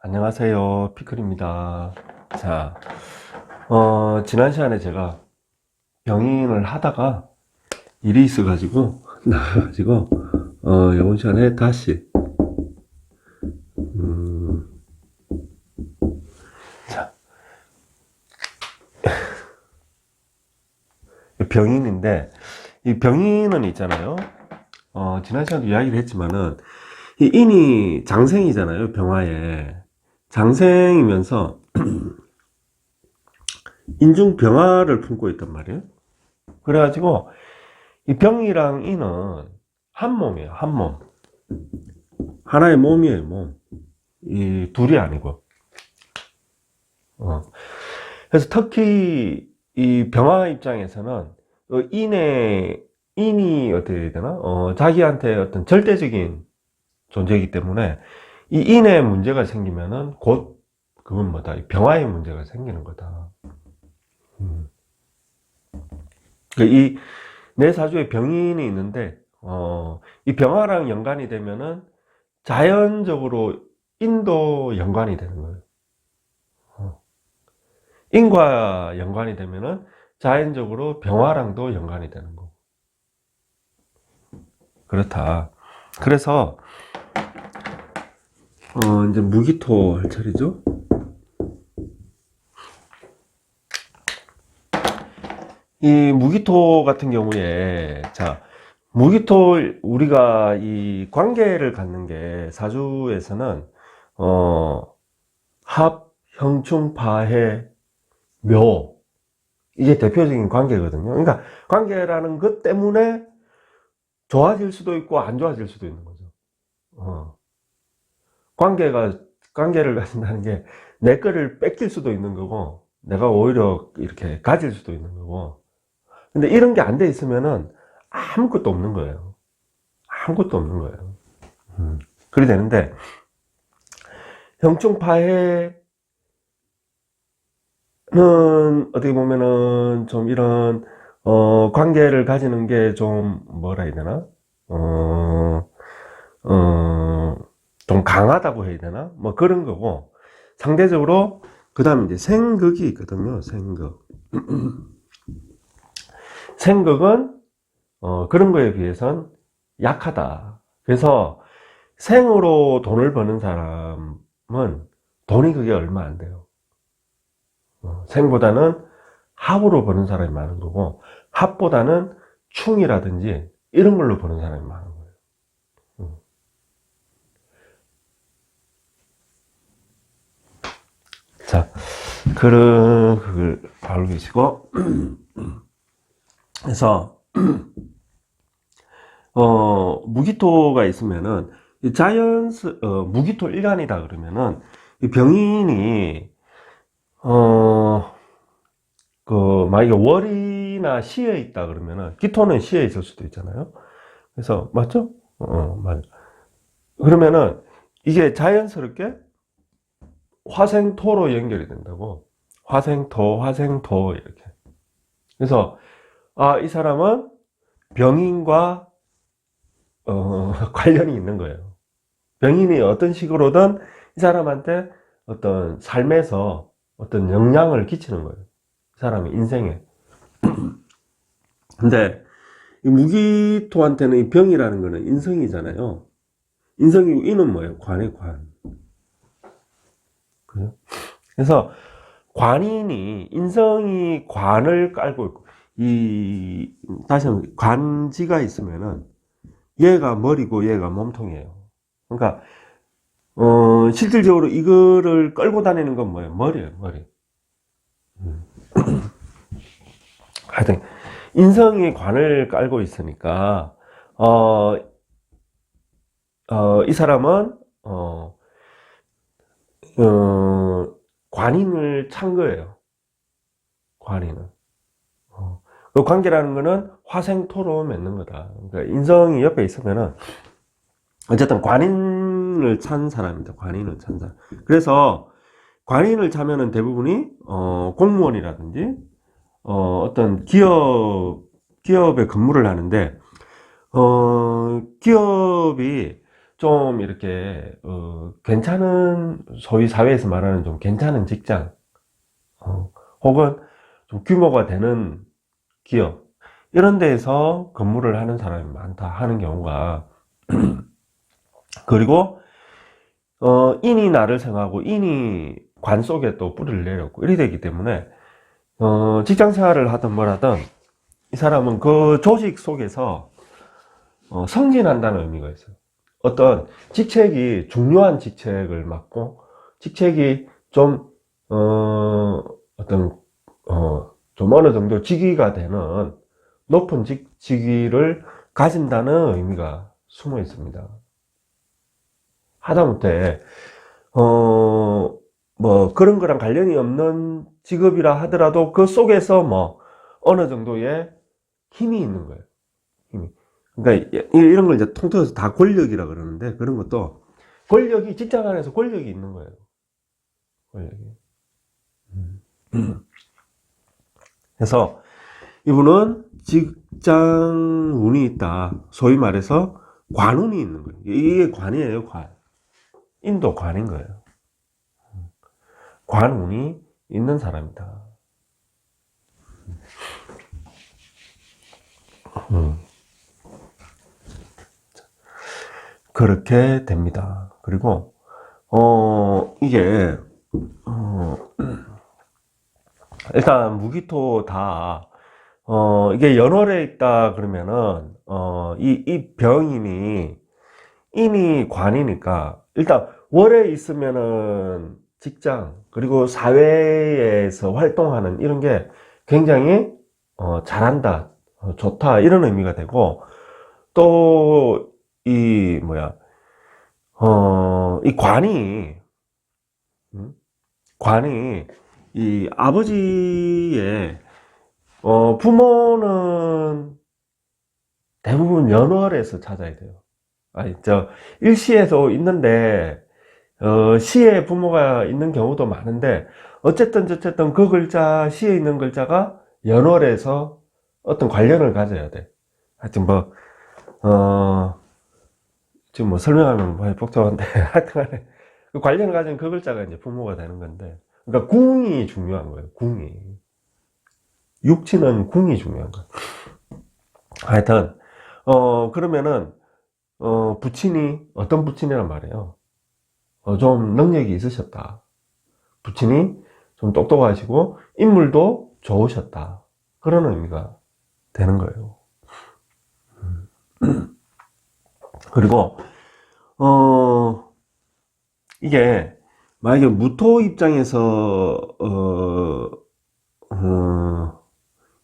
안녕하세요. 피클입니다. 자, 지난 시간에 제가 병인을 하다가 일이 있어가지고, 나가가지고, 이번 시간에 다시, 자, 병인인데, 이 병인은 있잖아요. 지난 시간에도 이야기를 했지만은, 이 인이 장생이잖아요. 병화에. 장생이면서, 인중 병화를 품고 있단 말이에요. 그래가지고, 이 병이랑 인은 한 몸이에요. 한 몸. 하나의 몸이에요. 몸. 이 둘이 아니고. 그래서 특히 이 병화 입장에서는 인이 어떻게 해야 되나? 자기한테 어떤 절대적인 존재이기 때문에 이 인에 문제가 생기면은 곧 그건 뭐다? 이 병화에 문제가 생기는 거다. 이 내 사주에 병인이 있는데 이 병화랑 연관이 되면은 자연적으로 인도 연관이 되는 거예요. 인과 연관이 되면은 자연적으로 병화랑도 연관이 되는 거고. 그렇다. 그래서 이제 무기토 할 차례죠. 이 무기토 같은 경우에 자 무기토 우리가 이 관계를 갖는 게 사주에서는 합, 형충, 파해, 묘 이게 대표적인 관계거든요. 그러니까 관계라는 것 때문에 좋아질 수도 있고 안 좋아질 수도 있는 거죠. 관계를 가진다는 게 내 거를 뺏길 수도 있는 거고 내가 오히려 이렇게 가질 수도 있는 거고. 근데 이런 게 안 돼 있으면은 아무것도 없는 거예요. 아무것도 없는 거예요. 그래 되는데 형충파해는 어떻게 보면은 좀 이런 관계를 가지는 게 좀 뭐라 해야 되나 좀 강하다고 해야 되나 뭐 그런 거고 상대적으로 그 다음에 이제 생극이 있거든요. 생극 생극은 그런 거에 비해선 약하다. 그래서 생으로 돈을 버는 사람은 돈이 그게 얼마 안 돼요. 생보다는 합으로 버는 사람이 많은 거고 합보다는 충이라든지 이런 걸로 버는 사람이 많은 거예요. 자, 그걸 알고 계시고 그래서 무기토가 있으면은 무기토 일간이다 그러면은 이 병인이 만약에 월이나 시에 있다 그러면은 기토는 시에 있을 수도 있잖아요. 그래서 맞죠? 맞아. 그러면은 이게 자연스럽게 화생토로 연결이 된다고. 화생토 이렇게. 그래서 이 사람은 병인과 관련이 있는 거예요. 병인이 어떤 식으로든 이 사람한테 어떤 삶에서 어떤 영향을 끼치는 거예요. 이 사람의 인생에. 근데 이 무기토한테는 이 병이라는 거는 인성이잖아요. 인성이고 이는 뭐예요? 관의 관. 그래서 관인이 인성이 관을 깔고 있고 다시 한번 관지가 있으면은 얘가 머리고 얘가 몸통이에요. 그러니까 실질적으로 이거를 끌고 다니는 건 뭐예요? 머리예요, 머리. 하여튼 인성이 관을 깔고 있으니까 이 사람은 관인을 찬 거예요. 관인은. 그 관계라는 거는 화생토로 맺는 거다. 그러니까 인성이 옆에 있으면은 어쨌든 관인을 찬 사람입니다. 관인을 찬 사람. 그래서 관인을 차면은 대부분이 공무원이라든지 어떤 기업에 근무를 하는데 기업이 좀 이렇게 괜찮은, 소위 사회에서 말하는 좀 괜찮은 직장, 혹은 좀 규모가 되는 기업, 이런 데에서 근무를 하는 사람이 많다 하는 경우가, 그리고 인이 나를 생각하고 인이 관 속에 또 뿌리를 내렸고 이래 되기 때문에 직장 생활을 하든 뭘 하든 이 사람은 그 조직 속에서 승진한다는 의미가 있어요. 어떤 직책이 중요한 직책을 맡고 직책이 좀 어떤 좀 어느 정도 직위가 되는 높은 직위를 가진다는 의미가 숨어 있습니다. 하다못해 뭐 그런 거랑 관련이 없는 직업이라 하더라도 그 속에서 뭐 어느 정도의 힘이 있는 거예요. 힘이. 그러니까 이런 걸 이제 통틀어서 다 권력이라 그러는데, 그런 것도 권력이, 직장 안에서 권력이 있는 거예요. 권력이. 그래서 이분은 직장 운이 있다. 소위 말해서 관운이 있는 거예요. 이게 관이에요, 관. 인도 관인 거예요. 관운이 있는 사람이다. 그렇게 됩니다. 그리고 이게 일단 무기토 다 이게 연월에 있다 그러면은 이 병인이 인이 관이니까 일단 월에 있으면은 직장 그리고 사회에서 활동하는 이런 게 굉장히 잘한다, 좋다, 이런 의미가 되고, 또 이 뭐야 이 관이 관이 이 아버지의 부모는 대부분 연월에서 찾아야 돼요. 아니 저 일시에도 있는데 시에 부모가 있는 경우도 많은데, 어쨌든 그 글자, 시에 있는 글자가 연월에서 어떤 관련을 가져야 돼. 하여튼 뭐 지금 뭐 설명하면 뭐 복잡한데 하여튼 간에 그 관련을 가진 그 글자가 이제 부모가 되는 건데, 그러니까 궁이 중요한 거예요. 궁이. 육치는 궁이 중요한 거예요. 하여튼 그러면은 부친이 어떤 부친이란 말이에요. 좀 능력이 있으셨다. 부친이 좀 똑똑하시고 인물도 좋으셨다. 그런 의미가 되는 거예요. 그리고 이게 만약에 무토 입장에서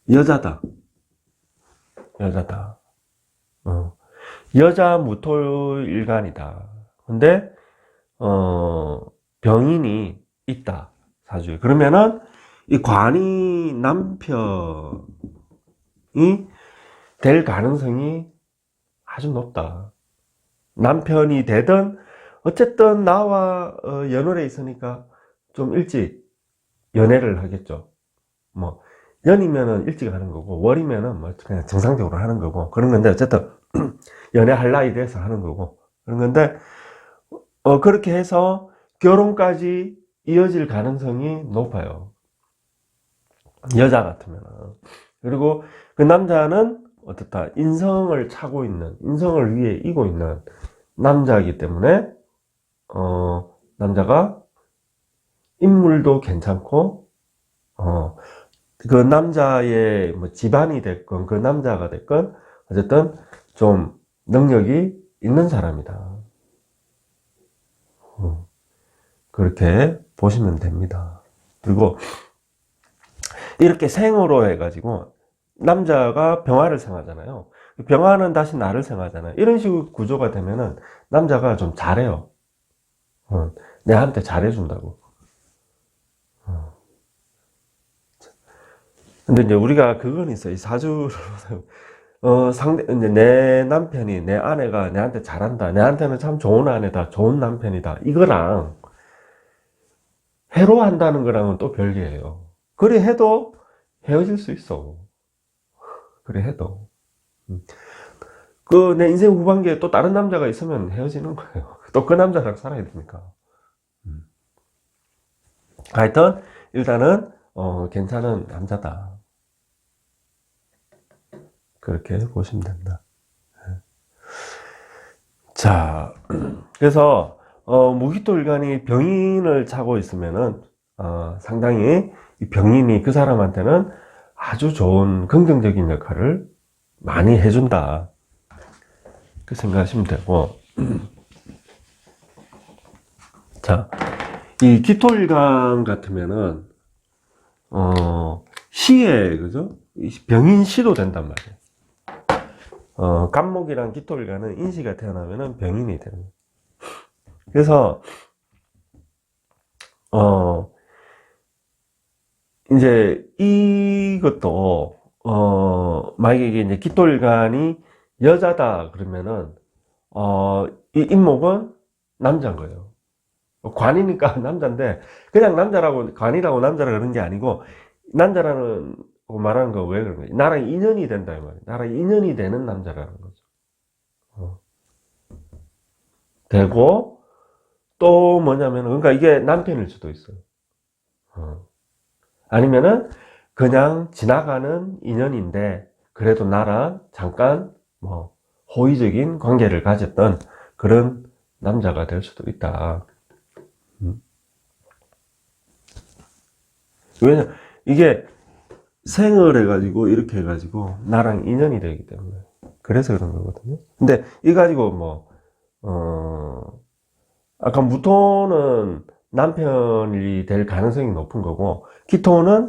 여자다. 여자다. 여자 무토 일간이다. 근데 병인이 있다. 사주에. 그러면은 이 관이 남편이 될 가능성이 아주 높다. 남편이 되든 어쨌든 나와 연월에 있으니까 좀 일찍 연애를 하겠죠. 뭐 연이면은 일찍 하는 거고 월이면은 뭐 그냥 정상적으로 하는 거고 그런 건데, 어쨌든 연애할 나이 돼서 하는 거고 그런 건데, 그렇게 해서 결혼까지 이어질 가능성이 높아요. 여자 같으면. 그리고 그 남자는 어떻다, 인성을 차고 있는, 인성을 위해 이고 있는 남자이기 때문에 남자가 인물도 괜찮고 그 남자의 뭐 집안이 됐건 그 남자가 됐건 어쨌든 좀 능력이 있는 사람이다. 그렇게 보시면 됩니다. 그리고 이렇게 생으로 해가지고 남자가 병화를 생하잖아요. 병화는 다시 나를 생하잖아요. 이런 식으로 구조가 되면은 남자가 좀 잘해요. 내한테 잘해준다고. 근데 이제 우리가 그건 있어요. 이 사주를 이제 내 남편이, 내 아내가 내한테 잘한다, 내한테는 참 좋은 아내다, 좋은 남편이다, 이거랑 해로한다는 거랑은 또 별개예요. 그래 해도 헤어질 수 있어. 그래 해도. 그 내 인생 후반기에 또 다른 남자가 있으면 헤어지는 거예요. 또 그 남자랑 살아야 되니까. 하여튼 일단은 괜찮은 남자다. 그렇게 보시면 된다. 자, 그래서 무기토일간이 병인을 차고 있으면은 상당히 이 병인이 그 사람한테는 아주 좋은 긍정적인 역할을 많이 해준다. 그 생각하시면 되고. 자, 이 기토일간 같으면은 시에 그죠? 병인시도 된단 말이에요. 간목이랑 기토일간은 인시가 태어나면은 병인이 되는 거예요. 그래서 이제 이것도 만약에 이게 이제 기토일간이 여자다 그러면은 이 인목은 남자인 거예요. 관이니까 남자인데 그냥 남자라고 관이라고 남자라 그런 게 아니고 남자라는 거 말하는 거 왜 그런 거예요? 나랑 인연이 된다 이 말이에요. 나랑 인연이 되는 남자라는 거죠. 되고 또 뭐냐면 그러니까 이게 남편일 수도 있어요. 아니면은 그냥 지나가는 인연인데 그래도 나랑 잠깐 뭐 호의적인 관계를 가졌던 그런 남자가 될 수도 있다. 왜냐 이게 생을 해가지고 이렇게 해가지고 나랑 인연이 되기 때문에 그래서 그런 거거든요. 근데 이 가지고 뭐 아까 무토는 남편이 될 가능성이 높은 거고 기토는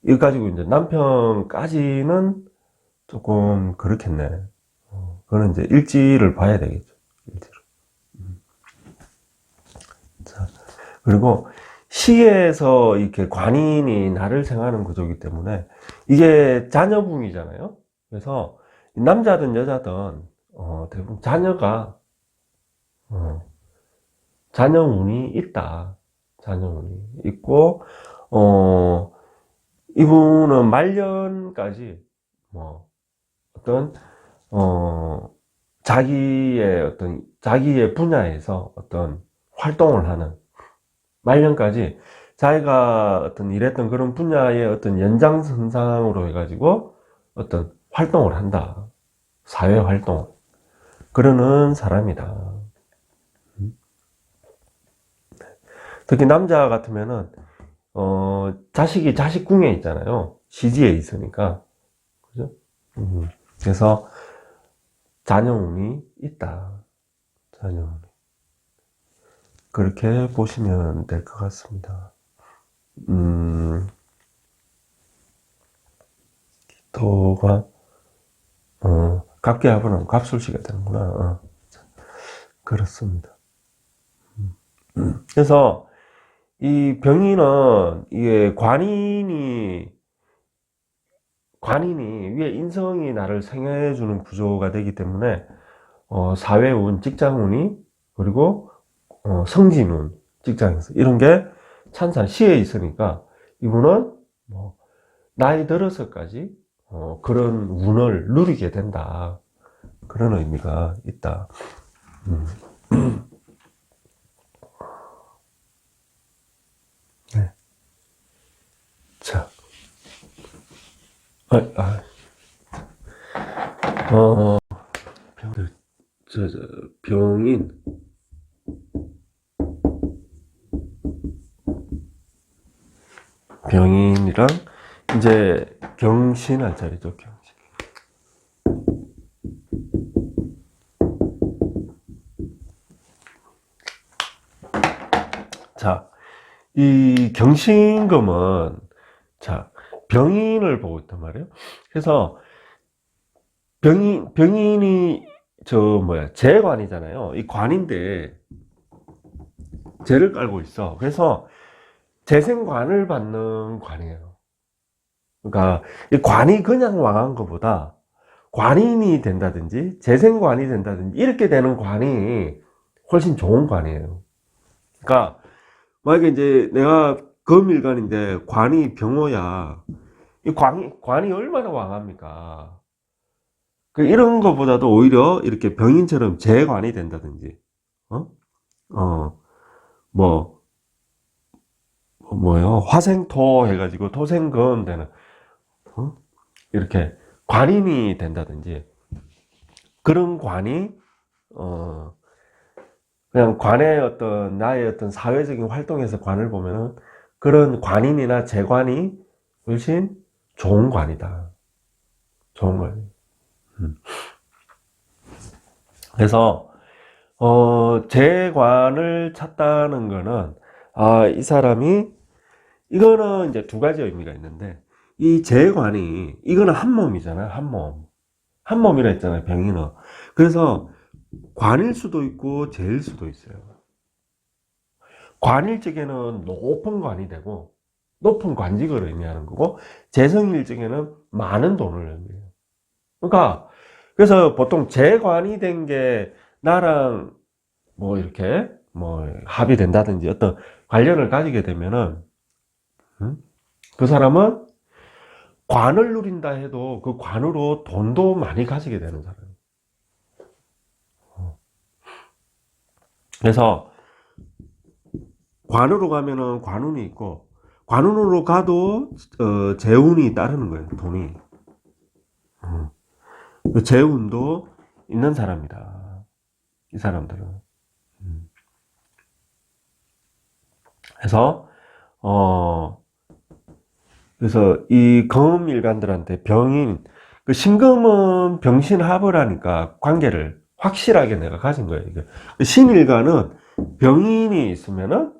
이거 가지고 이제 남편까지는 조금 그렇겠네. 그거는 이제 일지를 봐야 되겠죠. 일지를. 자, 그리고 시에서 이렇게 관인이 나를 생하는 구조이기 때문에 이게 자녀붕이잖아요. 그래서 남자든 여자든 대부분 자녀가 자녀운이 있다. 자녀운이 있고 이분은 말년까지 뭐 어떤 자기의 분야에서 어떤 활동을 하는 말년까지 자기가 어떤 일했던 그런 분야의 어떤 연장선상으로 해가지고 어떤 활동을 한다. 사회 활동. 그러는 사람이다. 특히 남자 같으면은, 자식이 자식궁에 있잖아요. 시지에 있으니까. 그죠? 그래서 자녀운이 있다. 자녀운이. 그렇게 보시면 될 것 같습니다. 기토가, 갑계합은 갑술시가 되는구나. 그렇습니다. 그래서 이 병인은 이게 관인이 위에 인성이 나를 생해주는 구조가 되기 때문에 사회운, 직장운이 그리고 성진운, 직장에서 이런 게 찬산 시에 있으니까 이분은 뭐 나이 들어서까지 그런 운을 누리게 된다. 그런 의미가 있다. 네. 자, 병인. 병인이랑 이제 경신 할 자리죠, 경신. 자, 이 경신금은 자, 병인을 보고 있단 말이에요. 그래서 병인이 재관이잖아요. 이 관인데 재를 깔고 있어. 그래서 재생관을 받는 관이에요. 그러니까 이 관이 그냥 왕한 것보다 관인이 된다든지 재생관이 된다든지 이렇게 되는 관이 훨씬 좋은 관이에요. 그러니까 만약에 이제 내가 금일간인데 관이 병호야. 이 관이 얼마나 왕합니까? 이런 것보다도 오히려 이렇게 병인처럼 재관이 된다든지, 어? 뭐, 뭐요? 화생토 해가지고 토생금 되는, 어? 이렇게 관인이 된다든지, 그런 관이, 그냥 관의 어떤, 나의 어떤 사회적인 활동에서 관을 보면은, 그런 관인이나 재관이 훨씬 좋은 관이다. 좋은 관. 그래서, 재관을 찾다는 거는, 아, 이 사람이, 이거는 이제 두 가지 의미가 있는데, 이 재관이, 이거는 한 몸이잖아요, 한 몸. 한 몸이라 했잖아요, 병인은. 그래서, 관일 수도 있고, 재일 수도 있어요. 관일 적에는 높은 관이 되고, 높은 관직을 의미하는 거고, 재성일 적에는 많은 돈을 의미해요. 그러니까, 그래서 보통 재관이 된 게, 나랑 뭐 이렇게 뭐 합의된다든지 어떤 관련을 가지게 되면은 그 사람은 관을 누린다 해도 그 관으로 돈도 많이 가지게 되는 사람이에요. 그래서 관으로 가면은 관운이 있고 관운으로 가도 재운이 따르는 거예요. 돈이. 그 재운도 있는 사람이다. 이 사람들은. 그래서 그래서 이 검일관들한테 병인, 그 신금은 병신합을 하니까 관계를 확실하게 내가 가진 거예요. 이게. 신일관은 병인이 있으면은,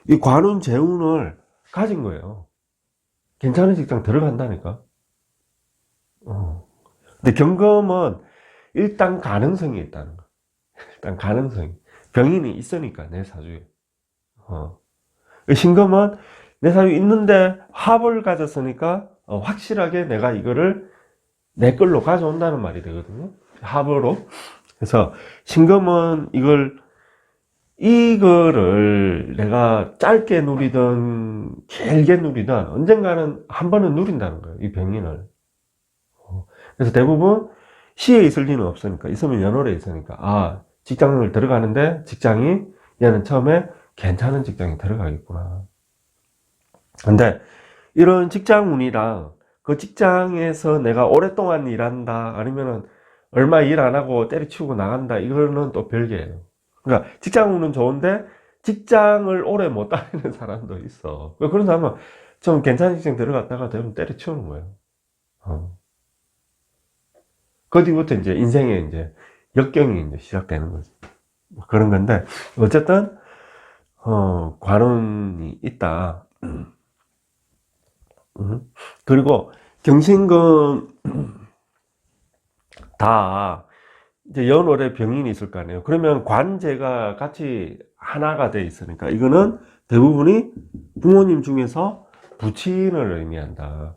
이 관운 재운을 가진 거예요. 괜찮은 직장 들어간다니까. 근데 경금은 일단 가능성이 있다는 거. 일단 가능성이. 병인이 있으니까, 내 사주에. 신금은 내 사주에 있는데 합을 가졌으니까 확실하게 내가 이거를 내 걸로 가져온다는 말이 되거든요. 합으로. 그래서 신금은 이거를 내가 짧게 누리든 길게 누리든 언젠가는 한 번은 누린다는 거예요. 이 병인을. 그래서 대부분 시에 있을 리는 없으니까, 있으면 연월에 있으니까, 아, 직장을 들어가는데 직장이 얘는 처음에 괜찮은 직장에 들어가겠구나. 근데 이런 직장 운이랑 그 직장에서 내가 오랫동안 일한다, 아니면은 얼마 일 안 하고 때려치우고 나간다, 이거는 또 별개예요. 그러니까 직장 운은 좋은데 직장을 오래 못 다니는 사람도 있어. 그런 사람은 좀 괜찮은 직장 들어갔다가 되면 때려치우는 거예요. 그 뒤부터 이제 인생의 이제 역경이 이제 시작되는 거지. 뭐 그런 건데, 어쨌든, 관운이 있다. 그리고 경신금 다 이제 연월에 병인이 있을 거 아니에요. 그러면 관제가 같이 하나가 돼 있으니까 이거는 대부분이 부모님 중에서 부친을 의미한다.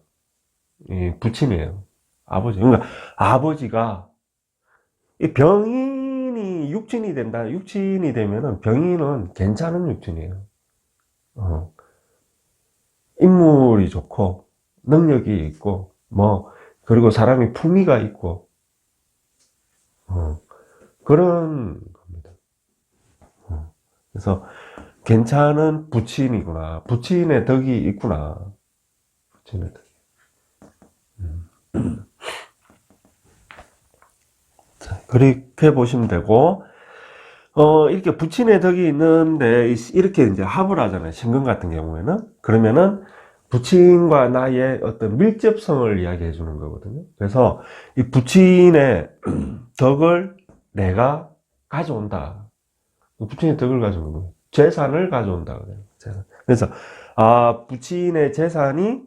예, 부친이에요. 아버지. 그러니까 아버지가 이 병인이 육친이 된다. 육친이 되면은 병인은 괜찮은 육친이에요. 어. 인물이 좋고 능력이 있고 뭐 그리고 사람이 품위가 있고 그런 겁니다. 그래서 괜찮은 부친이구나. 부친의 덕이 있구나. 부친의 덕. 자, 그렇게 보시면 되고, 이렇게 부친의 덕이 있는데, 이렇게 이제 합을 하잖아요. 신금 같은 경우에는. 그러면은, 부친과 나의 어떤 밀접성을 이야기해 주는 거거든요. 그래서, 이 부친의 덕을 내가 가져온다. 부친의 덕을 가져오는 거예요. 재산을 가져온다. 그래요. 재산. 그래서, 아, 부친의 재산이,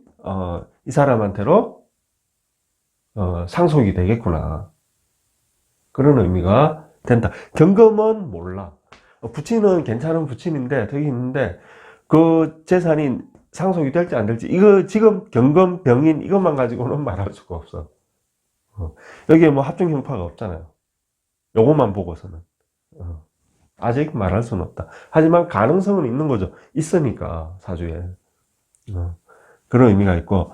이 사람한테로, 상속이 되겠구나. 그런 의미가 된다. 경금은 몰라. 부친은 괜찮은 부친인데, 덕이 있는데, 그 재산이 상속이 될지 안 될지, 이거 지금 경금, 병인, 이것만 가지고는 말할 수가 없어. 여기에 뭐 합종 형파가 없잖아요. 요것만 보고서는. 아직 말할 수는 없다. 하지만 가능성은 있는 거죠. 있으니까, 사주에. 그런 의미가 있고,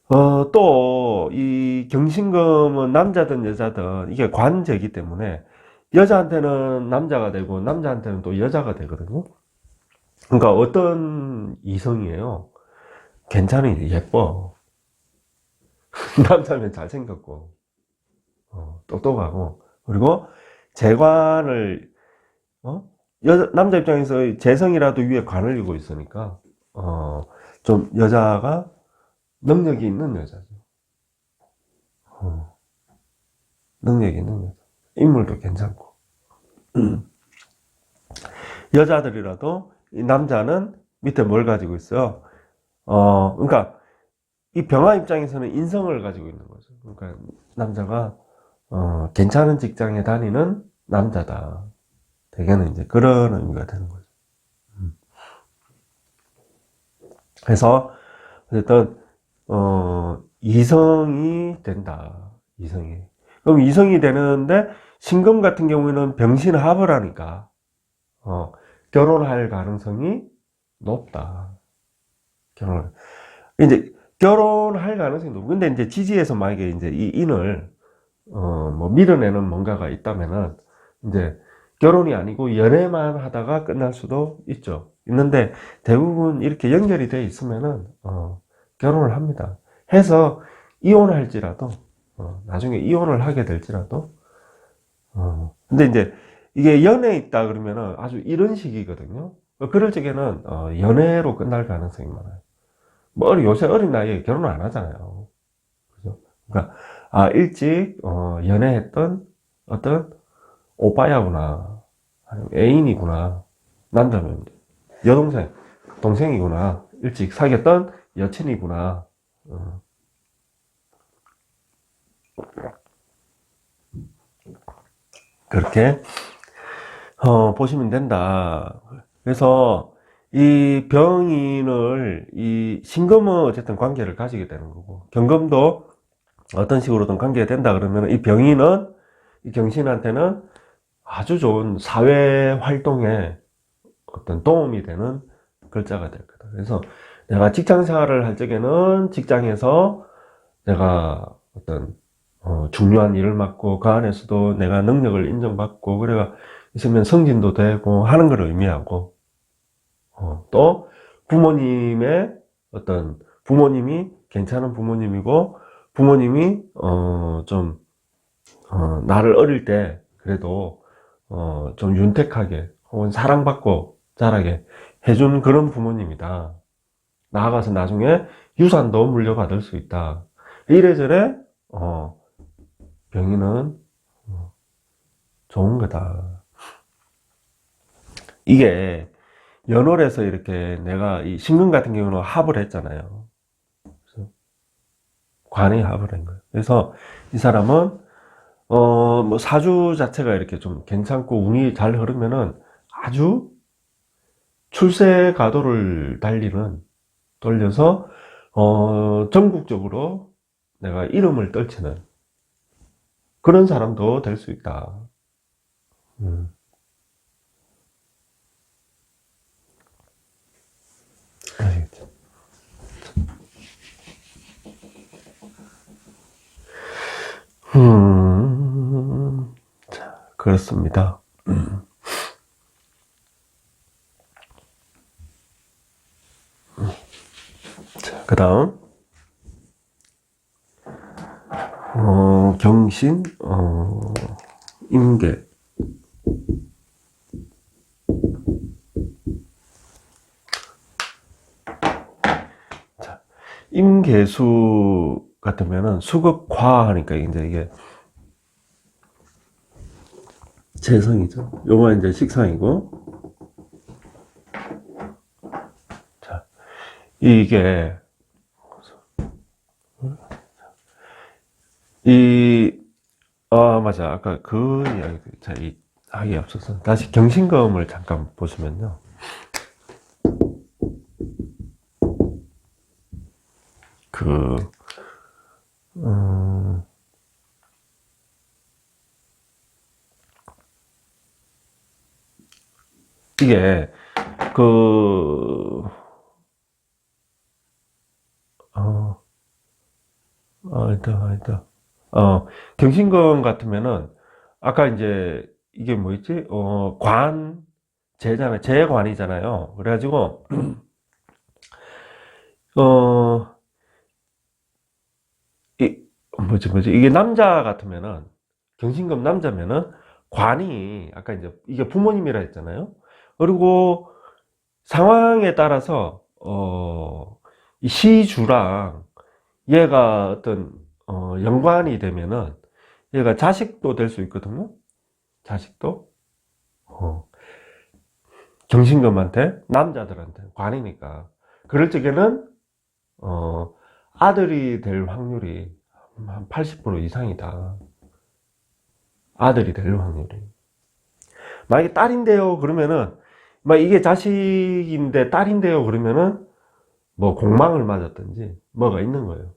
또, 이 경신금은 남자든 여자든 이게 관제이기 때문에 여자한테는 남자가 되고 남자한테는 또 여자가 되거든요. 그러니까 어떤 이성이에요? 괜찮이 예뻐. 남자면 잘생겼고, 똑똑하고, 그리고 재관을, 남자 입장에서 재성이라도 위에 관을 이고 있으니까, 어, 좀 여자가 능력이 있는 여자죠. 어, 능력이 있는 여자. 인물도 괜찮고. 여자들이라도 이 남자는 밑에 뭘 가지고 있어요? 그러니까 이 병화 입장에서는 인성을 가지고 있는 거죠. 그러니까 남자가 괜찮은 직장에 다니는 남자다. 대개는 이제 그런 의미가 되는 거죠. 그래서 어쨌든 이성이 된다. 이성이. 그럼 이성이 되는데 신금 같은 경우에는 병신합을 하니까 결혼할 가능성이 높다. 결혼. 이제 결혼할 가능성이 높고, 근데 이제 지지에서 만약에 이제 이 인을 뭐 밀어내는 뭔가가 있다면은 이제 결혼이 아니고 연애만 하다가 끝날 수도 있죠. 있는데 대부분 이렇게 연결이 돼 있으면은 결혼을 합니다. 해서 이혼할지라도 나중에 이혼을 하게 될지라도 근데 이제 이게 연애에 있다 그러면은 아주 이런 식이거든요. 그럴 적에는 연애로 끝날 가능성이 많아요. 뭐 요새 어린 나이에 결혼을 안 하잖아요. 그죠? 그러니까 일찍 연애했던 어떤 오빠야구나, 아니면 애인이구나, 남자면 여동생, 동생이구나, 일찍 사귀었던 여친이구나, 그렇게 보시면 된다. 그래서 이 병인을 이 신금은 어쨌든 관계를 가지게 되는 거고, 경금도 어떤 식으로든 관계가 된다 그러면 이 병인은 이 경신한테는 아주 좋은 사회 활동에 어떤 도움이 되는 글자가 될 거다. 그래서 내가 직장 생활을 할 적에는 직장에서 내가 어떤 중요한 일을 맡고 그 안에서도 내가 능력을 인정받고 그래가 있으면 승진도 되고 하는 걸 의미하고 또 부모님의 어떤 부모님이 괜찮은 부모님이고 부모님이 좀 나를 어릴 때 그래도 좀 윤택하게 혹은 사랑받고 자라게 해준 그런 부모님이다. 나아가서 나중에 유산도 물려받을 수 있다. 이래저래 병인은 좋은 거다. 이게 연월에서 이렇게 내가 이 신금 같은 경우는 합을 했잖아요. 그래서 관이 합을 한 거예요. 그래서 이 사람은 뭐 사주 자체가 이렇게 좀 괜찮고 운이 잘 흐르면은 아주 출세 가도를 달리는 돌려서 전국적으로 내가 이름을 떨치는 그런 사람도 될 수 있다. 음, 아시겠죠? 자, 그렇습니다. 자, 그 다음 경신, 임계. 자, 임계수 같으면은 수극화 하니까 이제 이게 재성이죠. 요거 이제 식상이고. 자, 이게 이 맞아. 아까 그 이야기 자, 이 하기 앞서서 다시 경신검을 잠깐 보시면요. 그 이게 그 일단. 경신금 같으면은, 아까 이제, 이게 뭐였지? 재잖아요. 재관이잖아요. 그래가지고, 어, 이, 뭐지? 이게 남자 같으면은, 경신금 남자면은, 관이, 아까 이제, 이게 부모님이라 했잖아요. 그리고 상황에 따라서, 이 시주랑 얘가 어떤, 연관이 되면은, 얘가 자식도 될 수 있거든요. 자식도. 어, 경신금한테, 남자들한테, 관이니까. 그럴 적에는, 어, 아들이 될 확률이 한 80% 이상이다. 아들이 될 확률이. 만약에 딸인데요, 그러면은, 막 이게 자식인데 딸인데요, 그러면은, 뭐 공망을 맞았든지, 뭐가 있는 거예요.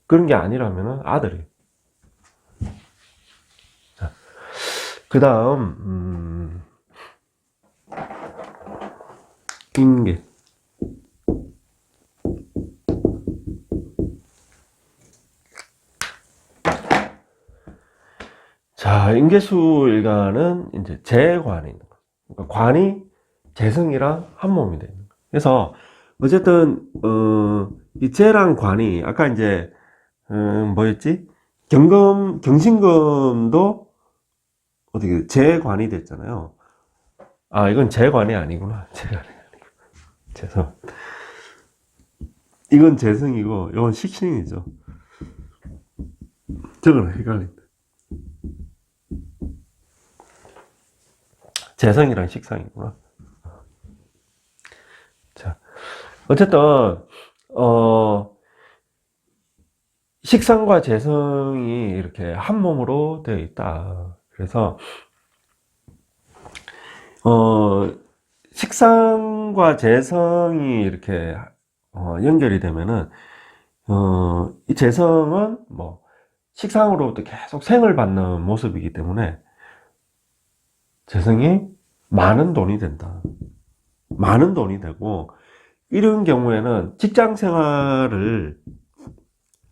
그런 게 아니라면은 아들이. 그 다음, 인계. 자, 인계수일간은 이제 재관이 있는 거예요. 그러니까 관이 재성이랑 한 몸이 되는 거예요. 그래서, 어쨌든, 이 재랑 관이, 아까 이제, 뭐였지? 경신금도 어떻게, 재관이 됐잖아요. 이건 재관이 아니구나. 재관이 아니고. 재성. 이건 재성이고, 이건 식신이죠. 저거는 헷갈린다. 재성이랑 식상이구나. 자, 어쨌든, 식상과 재성이 이렇게 한 몸으로 되어 있다. 그래서, 식상과 재성이 이렇게, 연결이 되면은, 이 재성은 뭐, 식상으로부터 계속 생을 받는 모습이기 때문에, 재성이 많은 돈이 된다. 많은 돈이 되고, 이런 경우에는 직장 생활을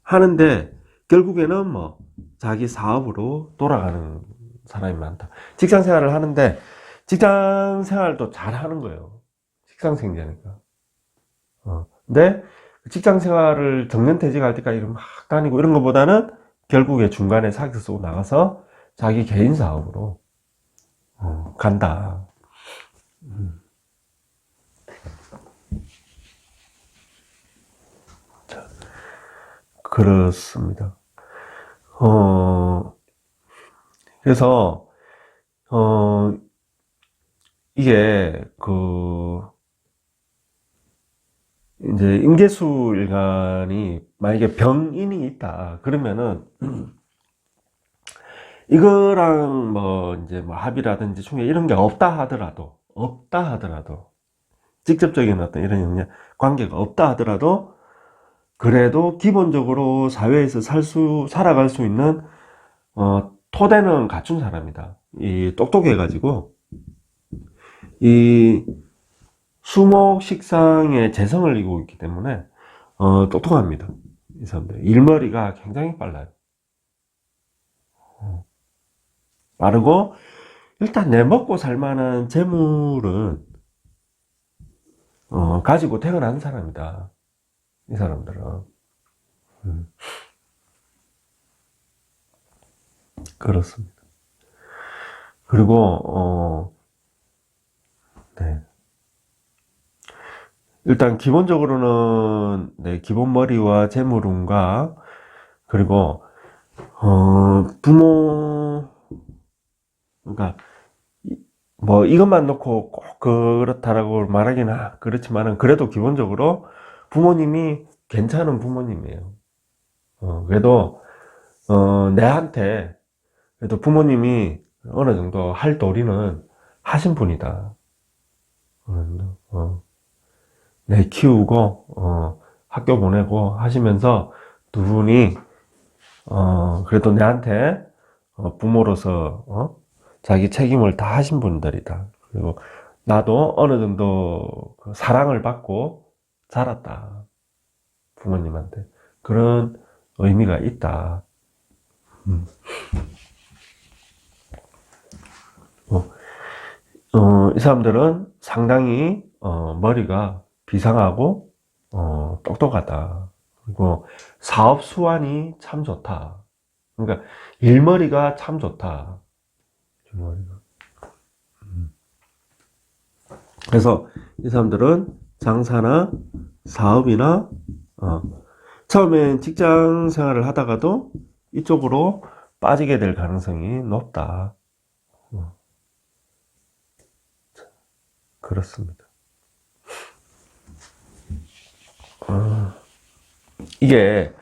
하는데, 결국에는 뭐, 자기 사업으로 돌아가는 사람이 많다. 직장 생활을 하는데, 직장 생활도 잘 하는 거예요. 식상생자니까. 근데, 직장 생활을 정년퇴직할 때까지 막 다니고 이런 것보다는 결국에 중간에 사기 쓰고 나가서 자기 개인 사업으로 간다. 자, 그렇습니다. 그래서, 이게, 이제, 임계수 일간이 만약에 병인이 있다. 그러면은, 이거랑 뭐, 이제 뭐 합이라든지 충격 이런 게 없다 하더라도, 직접적인 어떤 이런 영향, 관계가 없다 하더라도, 그래도 기본적으로 사회에서 살아갈 수 있는, 토대는 갖춘 사람이다. 이 똑똑해가지고, 이 수목식상의 재성을 이루고 있기 때문에, 똑똑합니다. 이 사람들. 일머리가 굉장히 빨라요. 빠르고, 일단 내 먹고 살 만한 재물은, 가지고 태어난 사람이다. 이 사람들은. 음, 그렇습니다. 그리고, 네. 일단 기본적으로는, 네, 기본머리와 재물운과, 그리고, 부모, 그러니까, 뭐, 이것만 놓고 꼭 그렇다라고 말하기는 그렇지만은, 그래도 기본적으로 부모님이 괜찮은 부모님이에요. 그래도, 내한테, 그래도 부모님이 어느 정도 할 도리는 하신 분이다. 어느 정도, 내 키우고, 학교 보내고 하시면서 두 분이, 그래도 내한테, 부모로서, 자기 책임을 다 하신 분들이다. 그리고 나도 어느 정도 그 사랑을 받고 자랐다. 부모님한테. 그런 의미가 있다. 이 사람들은 상당히 머리가 비상하고 똑똑하다. 그리고 사업 수완이 참 좋다. 그러니까 일머리가 참 좋다. 일머리가. 그래서 이 사람들은 장사나 사업이나 처음엔 직장 생활을 하다가도 이쪽으로 빠지게 될 가능성이 높다. 그렇습니다. 이게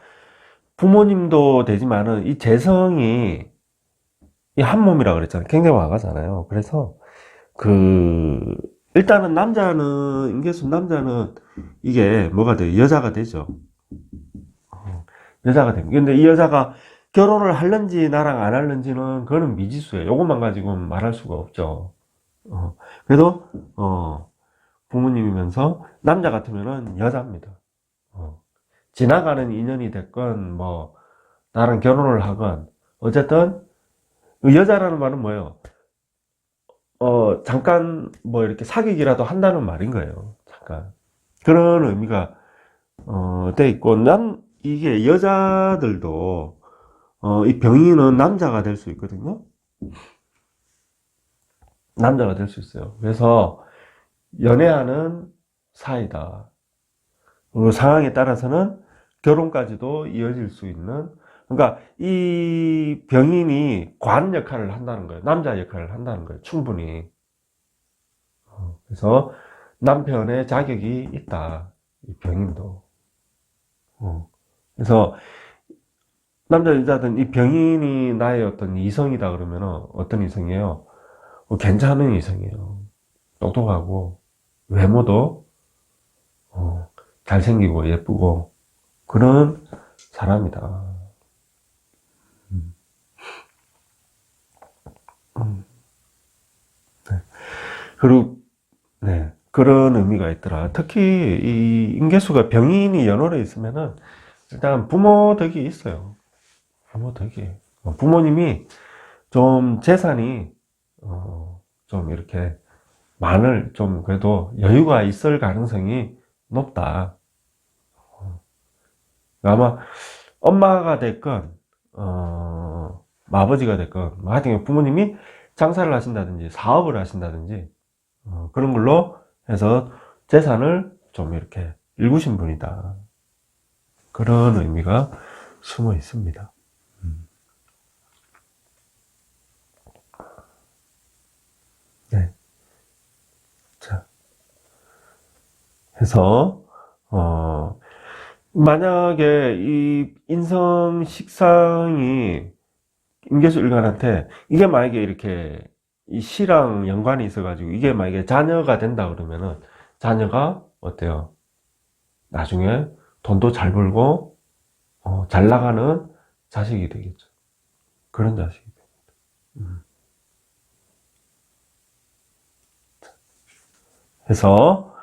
부모님도 되지만은 이 재성이 이 한 몸이라 그랬잖아요. 굉장히 와가잖아요. 그래서 일단은 임계수 남자는 이게 뭐가 돼요? 여자가 되죠. 여자가 됩니다. 근데 이 여자가 결혼을 할는지 나랑 안 할는지는 그거는 미지수예요. 요것만 가지고 말할 수가 없죠. 그래도 부모님이면서 남자 같으면은 여자입니다. 지나가는 인연이 됐건 뭐 나랑 결혼을 하건 어쨌든 여자라는 말은 뭐예요? 잠깐 뭐 이렇게 사귀기라도 한다는 말인 거예요. 잠깐 그런 의미가 돼 있고 이게 여자들도 이 병인은 남자가 될 수 있거든요. 남자가 될 수 있어요. 그래서 연애하는 사이다. 그리고 상황에 따라서는 결혼까지도 이어질 수 있는, 그러니까 이 병인이 관 역할을 한다는 거예요. 남자 역할을 한다는 거예요. 충분히. 그래서 남편의 자격이 있다. 이 병인도. 그래서 남자 여자든 이 병인이 나의 어떤 이성이다 그러면 어떤 이성이에요? 괜찮은 이성이에요. 똑똑하고 외모도 잘생기고 예쁘고 그런 사람이다. 네. 그리고 네, 그런 의미가 있더라. 특히 이 임계수가 병인이 연월에 있으면은 일단 부모 덕이 있어요. 부모 덕이. 부모님이 좀 재산이 좀 이렇게 좀 그래도 여유가 있을 가능성이 높다. 아마 엄마가 됐건 아버지가 됐건 하여튼 부모님이 장사를 하신다든지 사업을 하신다든지 그런 걸로 해서 재산을 좀 이렇게 일구신 분이다. 그런 의미가 숨어 있습니다. 네. 자, 해서 만약에 이 인성 식상이 임계수 일간한테 이게 만약에 이렇게 이 시랑 연관이 있어가지고 이게 만약에 자녀가 된다 그러면은 자녀가 어때요? 나중에 돈도 잘 벌고 잘 나가는 자식이 되겠죠. 그런 자식이 됩니다. 해서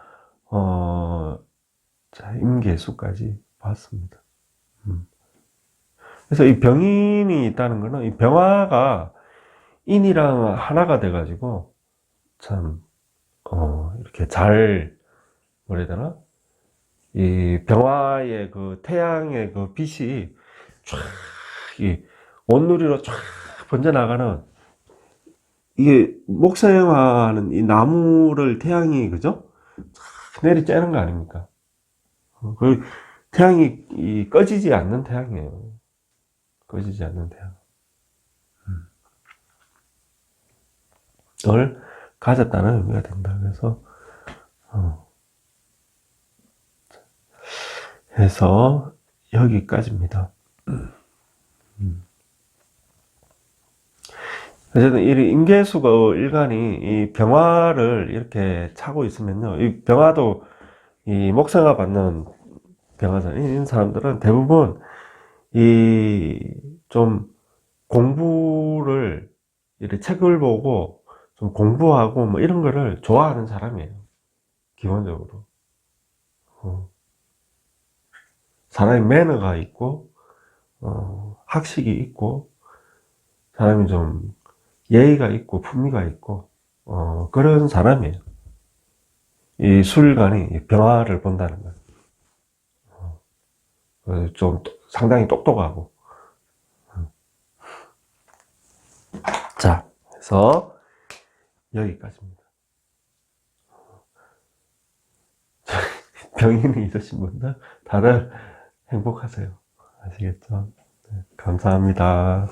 자, 임계수까지 봤습니다. 그래서 이 병인이 있다는 거는 이 병화가 인이랑 하나가 돼가지고 참 이렇게 잘 뭐라 해야 되나? 이 병화의 그 태양의 그 빛이 쫙 이 온누리로 쫙 번져나가는, 이게 목성화하는 이 나무를 태양이 그죠? 쫙 내리 쬐는 거 아닙니까? 그 태양이 꺼지지 않는 태양이에요. 꺼지지 않는 태양. 을 가졌다는 의미가 된다. 그래서 해서 여기까지입니다. 어쨌든 이 임계수가 일간이 이 병화를 이렇게 차고 있으면요, 이 병화도 이 목성화 받는 병화잖아요. 이 사람들은 대부분 이 좀 공부를 이렇게 책을 보고 좀 공부하고 뭐 이런 거를 좋아하는 사람이에요. 기본적으로. 사람이 매너가 있고, 학식이 있고, 사람이 좀 예의가 있고, 품위가 있고, 그런 사람이에요. 이 수일간이 변화를 본다는 거예요. 좀 상당히 똑똑하고. 자, 그래서 여기까지입니다. 병인이 있으신 분들 다들 행복하세요. 아시겠죠? 네, 감사합니다.